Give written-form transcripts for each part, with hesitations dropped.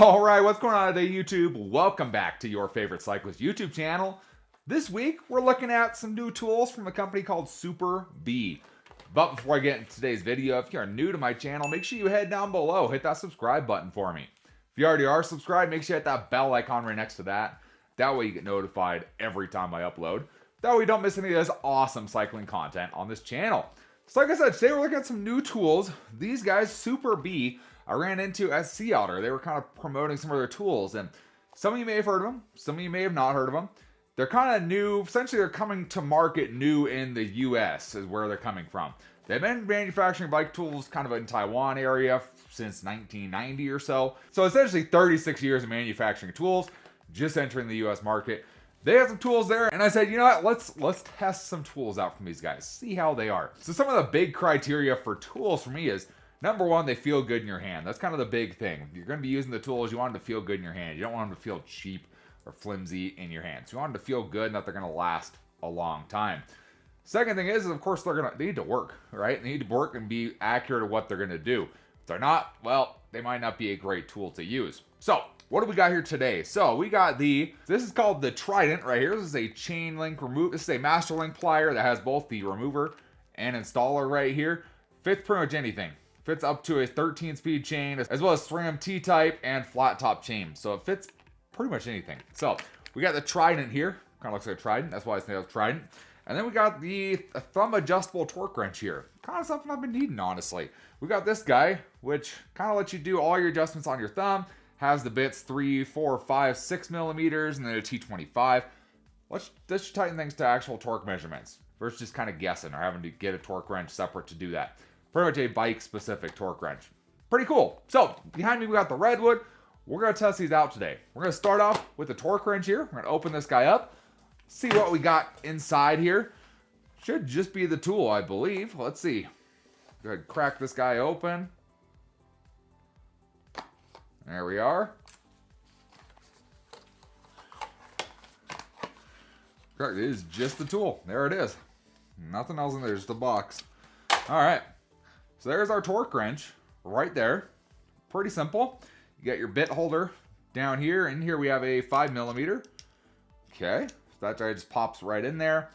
All right, what's going on today, YouTube? Welcome back to your favorite cyclist YouTube channel. This week, we're looking at some new tools from a company called Super B. But before I get into today's video, if you're new to my channel, make sure you head down below, hit that subscribe button for me. If you already are subscribed, make sure you hit that bell icon right next to that. That way you get notified every time I upload. That way you don't miss any of this awesome cycling content on this channel. So like I said, today we're looking at some new tools. These guys, Super B, I ran into at Sea Otter. They were kind of promoting some of their tools, and some of you may have heard of them, some of you may have not heard of them. They're kind of new. Essentially, they're coming to market new in the US is where they're coming from. They've been manufacturing bike tools kind of in Taiwan area since 1990 or so. So essentially 36 years of manufacturing tools, just entering the US market. They have some tools there, and I said, you know what, let's test some tools out from these guys, see how they are. So some of the big criteria for tools for me is, number one, they feel good in your hand. That's kind of the big thing. You're going to be using the tools, you want them to feel good in your hand. You don't want them to feel cheap or flimsy in your hands. You want them to feel good and that they're going to last a long time. Second thing is, of course, they need to work, right? They need to work and be accurate at what they're going to do. If they're not, well, they might not be a great tool to use. So, what do we got here today? So, we got this is called the Trident right here. This is a chain link remove. This is a master link plier that has both the remover and installer right here. Fits pretty much anything. Fits up to a 13-speed chain, as well as SRAM T-type and flat top chain. So it fits pretty much anything. So we got the Trident here. Kind of looks like a Trident. That's why it's named Trident. And then we got the thumb adjustable torque wrench here. Kind of something I've been needing, honestly. We got this guy, which kind of lets you do all your adjustments on your thumb. Has the bits 3, 4, 5, 6 millimeters, and then a T25. Let's tighten things to actual torque measurements versus just kind of guessing or having to get a torque wrench separate to do that. Pretty much a bike-specific torque wrench. Pretty cool. So, behind me we got the Redwood. We're going to test these out today. We're going to start off with the torque wrench here. We're going to open this guy up. See what we got inside here. Should just be the tool, I believe. Let's see. Go ahead and crack this guy open. There we are. Correct, it is just the tool. There it is. Nothing else in there, just a box. All right. So there's our torque wrench right there. Pretty simple. You got your bit holder down here. In here we have a 5 millimeter. Okay. So that guy just pops right in there.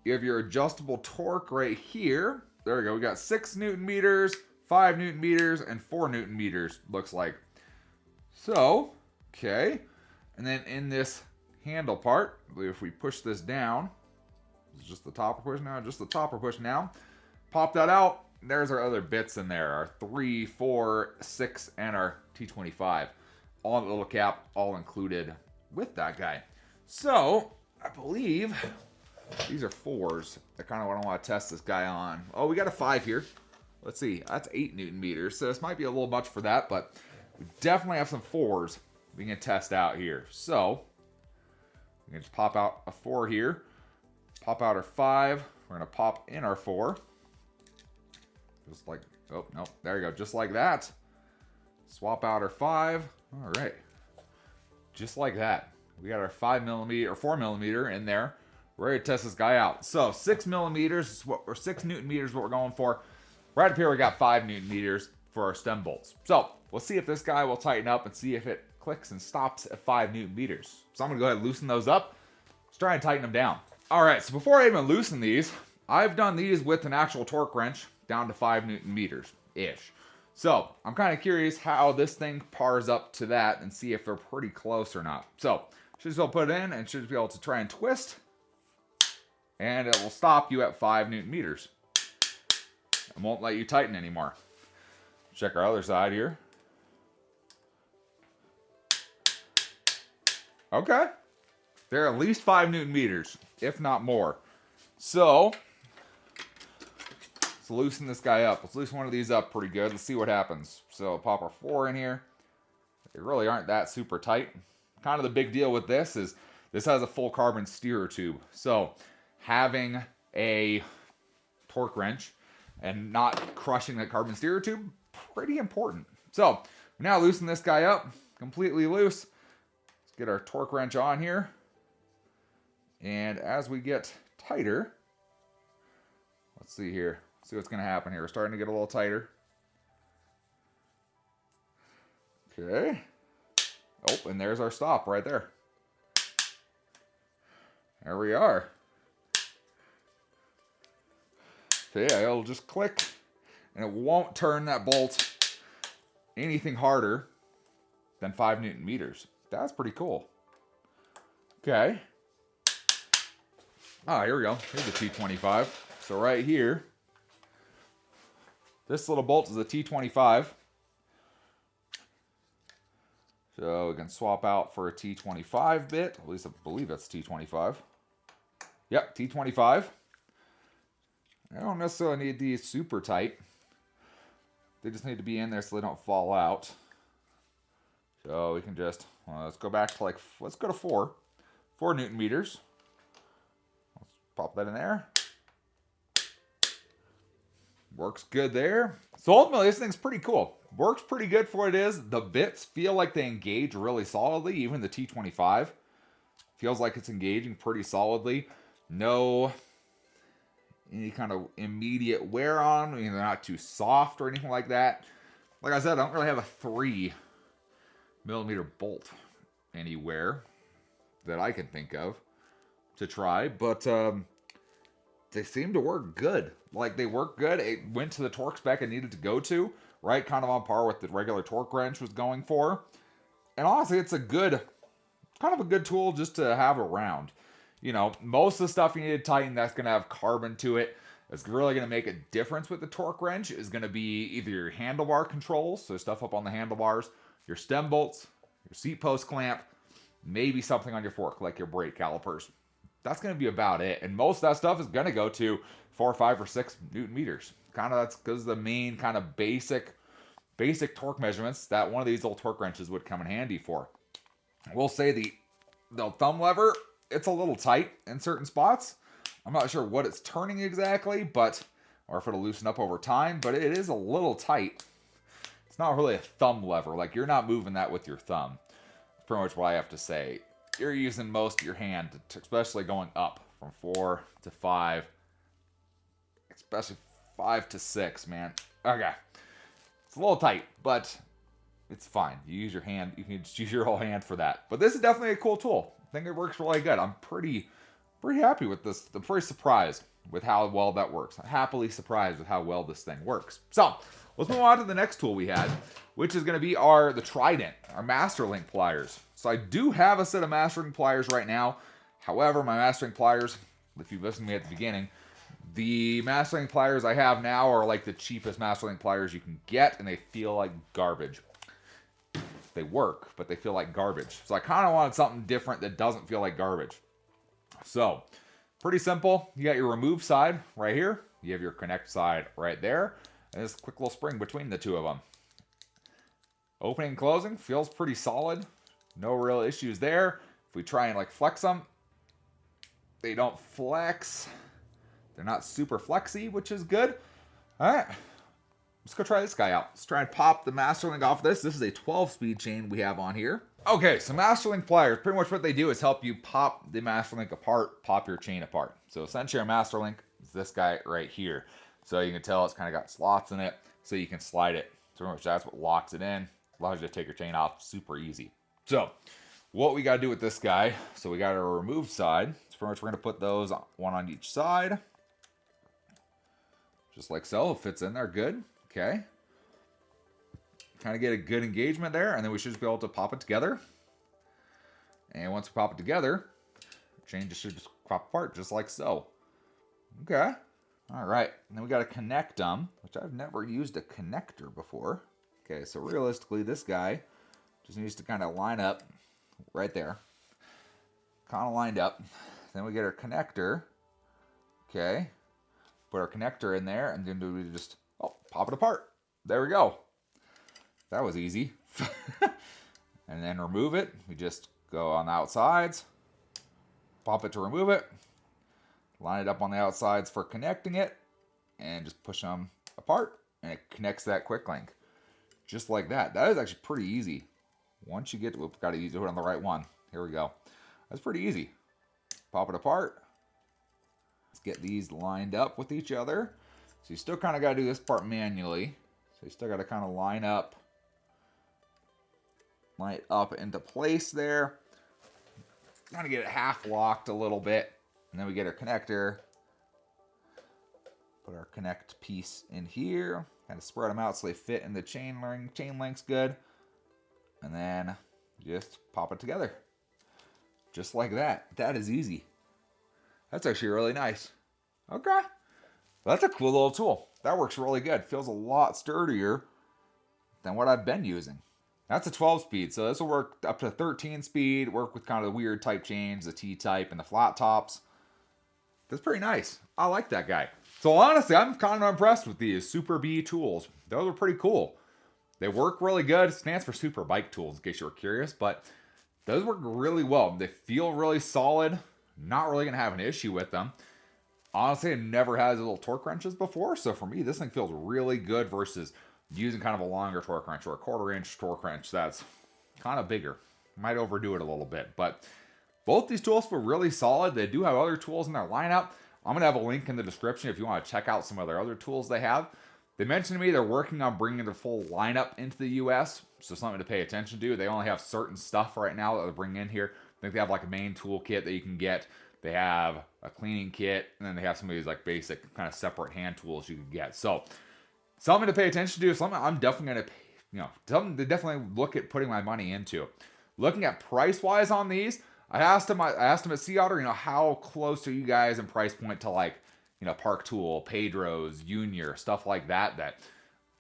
You have your adjustable torque right here. There we go. We got 6 Newton meters, 5 Newton meters, and 4 Newton meters, looks like. So, okay. And then in this handle part, if we push this down, it's just the top we're pushing now, just the top we're pushing down. Pop that out. There's our other bits in there, our 3, 4, 6, and our T25. All in the little cap, all included with that guy. So, I believe these are 4s. That's kind of what I want to test this guy on. Oh, we got a 5 here. Let's see, that's 8 Newton meters. So this might be a little much for that, but we definitely have some 4s we can test out here. So, we can just pop out a 4 here. Pop out our 5. We're going to pop in our 4. Just like, oh, no, there you go. Just like that. Swap out our 5. All right. Just like that. We got our 5 millimeter or 4 millimeter in there. We're ready to test this guy out. So 6 millimeters is what, or 6 Newton meters is what we're going for. Right up here, we got 5 Newton meters for our stem bolts. So we'll see if this guy will tighten up and see if it clicks and stops at 5 Newton meters. So I'm going to go ahead and loosen those up. Let's try and tighten them down. All right, so before I even loosen these, I've done these with an actual torque wrench down to 5 Newton meters-ish. So, I'm kind of curious how this thing pars up to that and see if they're pretty close or not. So, should just be able to put it in and should be able to try and twist. And it will stop you at 5 Newton meters. It won't let you tighten anymore. Check our other side here. Okay. They're at least 5 Newton meters, if not more. So, let's loosen this guy up. Let's loosen one of these up pretty good. Let's see what happens. So pop our 4 in here. They really aren't that super tight. Kind of the big deal with this is this has a full carbon steerer tube. So having a torque wrench and not crushing that carbon steerer tube, pretty important. So now loosen this guy up, completely loose. Let's get our torque wrench on here. And as we get tighter, let's see here. See what's going to happen here. We're starting to get a little tighter. Okay. Oh, and there's our stop right there. There we are. So yeah, it'll just click, and it won't turn that bolt anything harder than 5 Newton meters. That's pretty cool. Okay. Ah, here we go. Here's a T25. So right here, this little bolt is a T25. So we can swap out for a T25 bit. At least I believe that's T25. Yep, T25. I don't necessarily need these super tight. They just need to be in there so they don't fall out. So we can just, let's go back to let's go to 4 Newton meters. Let's pop that in there. Works good there. So ultimately, this thing's pretty cool. Works pretty good for what it is. The bits feel like they engage really solidly. Even the T25 feels like it's engaging pretty solidly. No any kind of immediate wear on. I mean, they're not too soft or anything like that. Like I said, I don't really have a 3 millimeter bolt anywhere that I can think of to try, but they seem to work good. Like, they work good. It went to the torque spec it needed to go to, right? Kind of on par with the regular torque wrench was going for. And honestly, it's kind of a good tool just to have around. You know, most of the stuff you need to tighten that's going to have carbon to it, that's really going to make a difference with the torque wrench, is going to be either your handlebar controls, so stuff up on the handlebars, your stem bolts, your seat post clamp, maybe something on your fork, like your brake calipers. That's going to be about it. And most of that stuff is going to go to 4, 5, or 6 Newton meters. Kind of that's because the main kind of basic torque measurements that one of these little torque wrenches would come in handy for. I will say the thumb lever, it's a little tight in certain spots. I'm not sure what it's turning exactly, or if it'll loosen up over time, but it is a little tight. It's not really a thumb lever. Like, you're not moving that with your thumb. That's pretty much what I have to say. You're using most of your hand, especially going up from 4 to 5, especially 5 to 6, man. Okay. It's a little tight, but it's fine. You use your hand. You can just use your whole hand for that. But this is definitely a cool tool. I think it works really good. I'm pretty happy with this. I'm pretty surprised with how well that works. I'm happily surprised with how well this thing works. So let's move on to the next tool we had, which is going to be the Trident, our Masterlink pliers. So I do have a set of Masterlink pliers right now. However, my Masterlink pliers, if you listened to me at the beginning, the Masterlink pliers I have now are like the cheapest Masterlink pliers you can get, and they feel like garbage. They work, but they feel like garbage. So I kind of wanted something different that doesn't feel like garbage. So, pretty simple. You got your remove side right here. You have your connect side right there. And this quick little spring between the two of them. Opening and closing feels pretty solid. No real issues there. If we try and flex them, they don't flex. They're not super flexy, which is good. All right. Let's go try this guy out. Let's try and pop the Masterlink off this. This is a 12-speed chain we have on here. Okay, so Masterlink pliers, pretty much what they do is help you pop the Masterlink apart, pop your chain apart. So essentially our Masterlink is this guy right here. So you can tell it's kind of got slots in it, so you can slide it. So pretty much that's what locks it in. Allows you to take your chain off super easy. So what we got to do with this guy, so we got our remove side. So pretty much we're going to put those one on each side. Just like so. It fits in there good. Okay. Kind of get a good engagement there, and then we should just be able to pop it together. And once we pop it together, the chain just should just pop apart just like so. Okay. All right. And then we got to connect them, which I've never used a connector before. Okay, so realistically, this guy just needs to kind of line up right there. Kind of lined up. Then we get our connector. Okay. Put our connector in there, and then we just pop it apart. There we go. That was easy. And then remove it. We just go on the outsides, pop it to remove it, line it up on the outsides for connecting it, and just push them apart, and it connects that quick link. Just like that. That is actually pretty easy. Once you get to it, we've got to use it on the right one. Here we go. That's pretty easy. Pop it apart. Let's get these lined up with each other. So you still kind of got to do this part manually. So you still got to kind of line up line it up into place there. Kind of get it half locked a little bit. And then we get our connector. Put our connect piece in here. Kind of spread them out so they fit in the chain length's good. And then just pop it together. Just like that. That is easy. That's actually really nice. Okay. That's a cool little tool. That works really good. Feels a lot sturdier than what I've been using. That's a 12 speed, so this will work up to 13 speed, work with kind of the weird type chains, the T-type and the flat tops. That's pretty nice. I like that guy. So honestly, I'm kind of impressed with these Super B tools. Those are pretty cool. They work really good. It stands for Super Bike Tools, in case you were curious, but those work really well. They feel really solid. Not really going to have an issue with them. Honestly, I've never had little torque wrenches before, so for me, this thing feels really good versus using kind of a longer torque wrench or a 1/4 inch torque wrench that's kind of bigger. Might overdo it a little bit, but both these tools feel really solid. They do have other tools in their lineup. I'm going to have a link in the description if you want to check out some of their other tools they have. They mentioned to me they're working on bringing the full lineup into the US, so something to pay attention to. They only have certain stuff right now that they're bringing in here. I think they have like a main tool kit that you can get. They have a cleaning kit, and then they have some of these like basic kind of separate hand tools you can get. So something to pay attention to. Something I'm definitely going to, something to definitely look at putting my money into. Looking at price-wise on these, I asked them at Sea Otter, how close are you guys in price point to like, Park Tool, Pedro's, Junior, stuff like that, that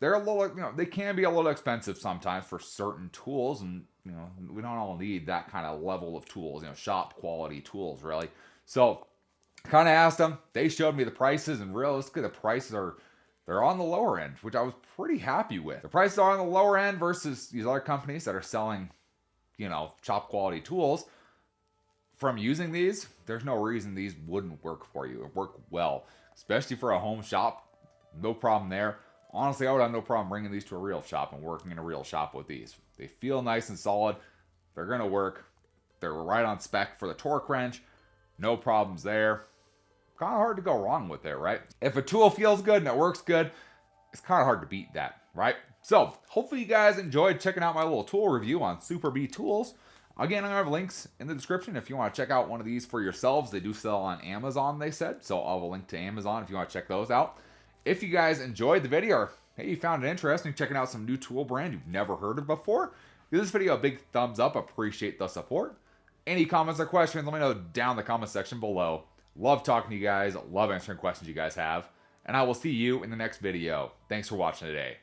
they're a little, they can be a little expensive sometimes for certain tools, and, we don't all need that kind of level of tools, shop quality tools, really. So, kind of asked them, they showed me the prices, and realistically, the prices they're on the lower end, which I was pretty happy with. The prices are on the lower end versus these other companies that are selling, shop quality tools. From using these, there's no reason these wouldn't work for you. It work well, especially for a home shop. No problem there. Honestly, I would have no problem bringing these to a real shop and working in a real shop with these. They feel nice and solid. They're going to work. They're right on spec for the torque wrench. No problems there. Kind of hard to go wrong with it, right? If a tool feels good and it works good, it's kind of hard to beat that, right? So, hopefully you guys enjoyed checking out my little tool review on Super B tools. Again, I have links in the description if you want to check out one of these for yourselves. They do sell on Amazon, they said. So I'll have a link to Amazon if you want to check those out. If you guys enjoyed the video, or hey, you found it interesting checking out some new tool brand you've never heard of before, give this video a big thumbs up. Appreciate the support. Any comments or questions, let me know down in the comment section below. Love talking to you guys. Love answering questions you guys have. And I will see you in the next video. Thanks for watching today.